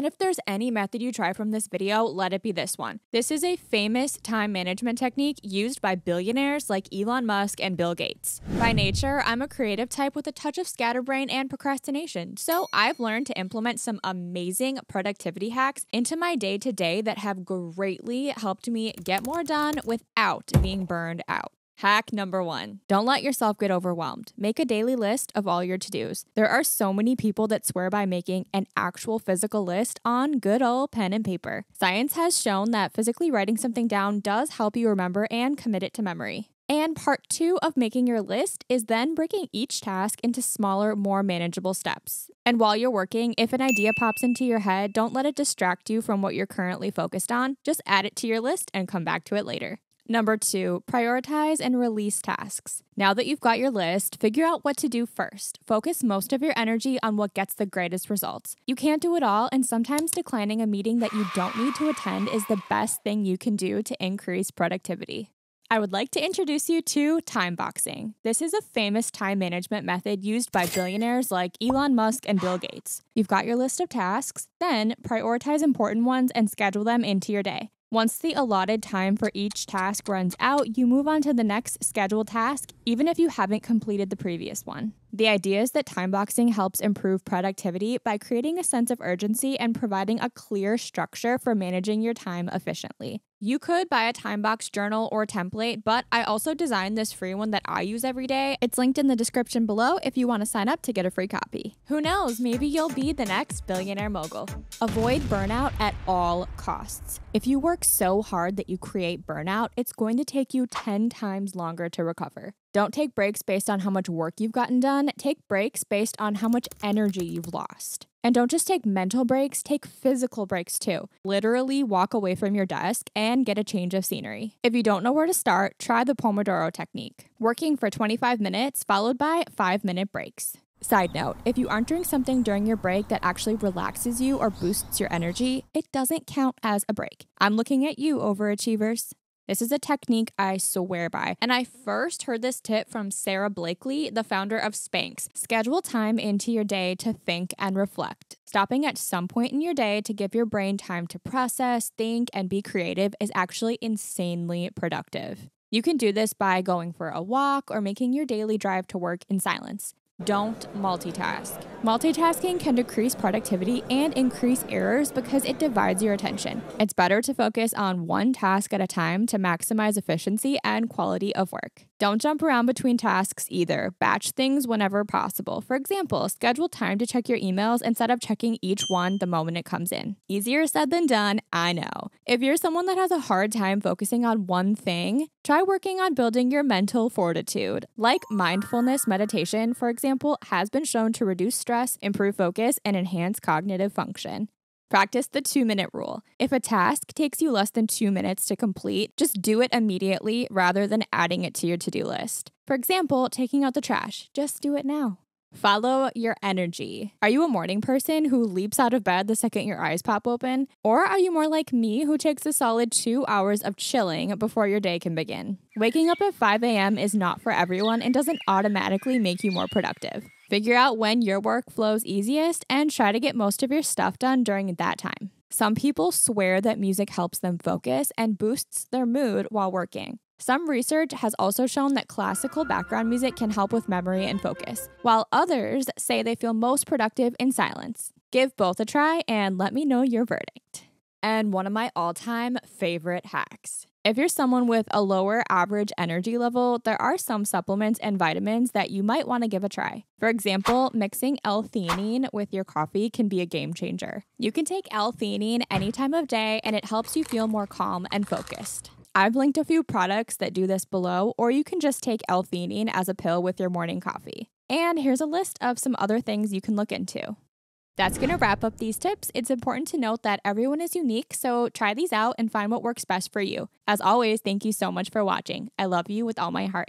And if there's any method you try from this video, let it be this one. This is a famous time management technique used by billionaires like Elon Musk and Bill Gates. By nature, I'm a creative type with a touch of scatterbrain and procrastination, so I've learned to implement some amazing productivity hacks into my day-to-day that have greatly helped me get more done without being burned out. Hack number 1. Don't let yourself get overwhelmed. Make a daily list of all your to-dos. There are so many people that swear by making an actual physical list on good old pen and paper. Science has shown that physically writing something down does help you remember and commit it to memory. And part 2 of making your list is then breaking each task into smaller, more manageable steps. And while you're working, if an idea pops into your head, don't let it distract you from what you're currently focused on. Just add it to your list and come back to it later. Number 2, prioritize and release tasks. Now that you've got your list, figure out what to do first. Focus most of your energy on what gets the greatest results. You can't do it all, and sometimes declining a meeting that you don't need to attend is the best thing you can do to increase productivity. I would like to introduce you to timeboxing. This is a famous time management method used by billionaires like Elon Musk and Bill Gates. You've got your list of tasks, then prioritize important ones and schedule them into your day. Once the allotted time for each task runs out, you move on to the next scheduled task, even if you haven't completed the previous one. The idea is that timeboxing helps improve productivity by creating a sense of urgency and providing a clear structure for managing your time efficiently. You could buy a Timebox journal or template, but I also designed this free one that I use every day. It's linked in the description below if you want to sign up to get a free copy. Who knows, maybe you'll be the next billionaire mogul. Avoid burnout at all costs. If you work so hard that you create burnout, it's going to take you 10 times longer to recover. Don't take breaks based on how much work you've gotten done. Take breaks based on how much energy you've lost. And don't just take mental breaks, take physical breaks too. Literally walk away from your desk and get a change of scenery. If you don't know where to start, try the Pomodoro technique. Working for 25 minutes followed by 5-minute breaks. Side note, if you aren't doing something during your break that actually relaxes you or boosts your energy, it doesn't count as a break. I'm looking at you, overachievers. This is a technique I swear by, and I first heard this tip from Sarah Blakely, the founder of Spanx. Schedule time into your day to think and reflect. Stopping at some point in your day to give your brain time to process, think, and be creative is actually insanely productive. You can do this by going for a walk or making your daily drive to work in silence. Don't multitask. Multitasking can decrease productivity and increase errors because it divides your attention. It's better to focus on one task at a time to maximize efficiency and quality of work. Don't jump around between tasks either. Batch things whenever possible. For example, schedule time to check your emails instead of checking each one the moment it comes in. Easier said than done, I know. If you're someone that has a hard time focusing on one thing, try working on building your mental fortitude. Like mindfulness meditation, for example, has been shown to reduce stress, improve focus, and enhance cognitive function. Practice the 2-minute rule. If a task takes you less than 2 minutes to complete, just do it immediately rather than adding it to your to-do list. For example, taking out the trash. Just do it now. Follow your energy. Are you a morning person who leaps out of bed the second your eyes pop open? Or are you more like me who takes a solid 2 hours of chilling before your day can begin? Waking up at 5 a.m. is not for everyone and doesn't automatically make you more productive. Figure out when your work flows easiest and try to get most of your stuff done during that time. Some people swear that music helps them focus and boosts their mood while working. Some research has also shown that classical background music can help with memory and focus, while others say they feel most productive in silence. Give both a try and let me know your verdict. And one of my all-time favorite hacks. If you're someone with a lower average energy level, there are some supplements and vitamins that you might want to give a try. For example, mixing L-Theanine with your coffee can be a game changer. You can take L-Theanine any time of day and it helps you feel more calm and focused. I've linked a few products that do this below, or you can just take L-Theanine as a pill with your morning coffee. And here's a list of some other things you can look into. That's going to wrap up these tips. It's important to note that everyone is unique, so try these out and find what works best for you. As always, thank you so much for watching. I love you with all my heart.